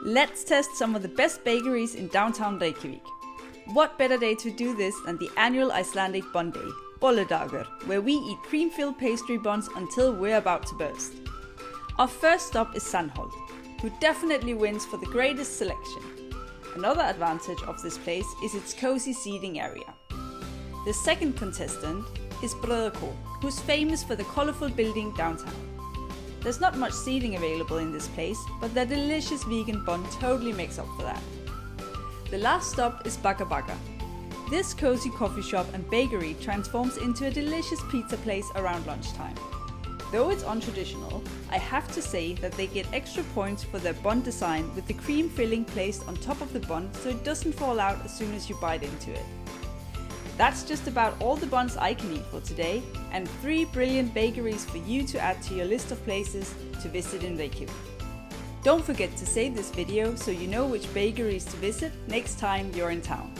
Let's test some of the best bakeries in downtown Reykjavík. What better day to do this than the annual Icelandic bun day, Bolledagur, where we eat cream-filled pastry buns until we're about to burst. Our first stop is Sandholt, who definitely wins for the greatest selection. Another advantage of this place is its cozy seating area. The second contestant is Brøðrkål, who's famous for the colourful building downtown. There's not much seating available in this place, but their delicious vegan bun totally makes up for that. The last stop is Bakka. This cozy coffee shop and bakery transforms into a delicious pizza place around lunchtime. Though it's untraditional, I have to say that they get extra points for their bun design with the cream filling placed on top of the bun so it doesn't fall out as soon as you bite into it. That's just about all the buns I can eat for today, and 3 brilliant bakeries for you to add to your list of places to visit in Reykjavík. Don't forget to save this video so you know which bakeries to visit next time you're in town.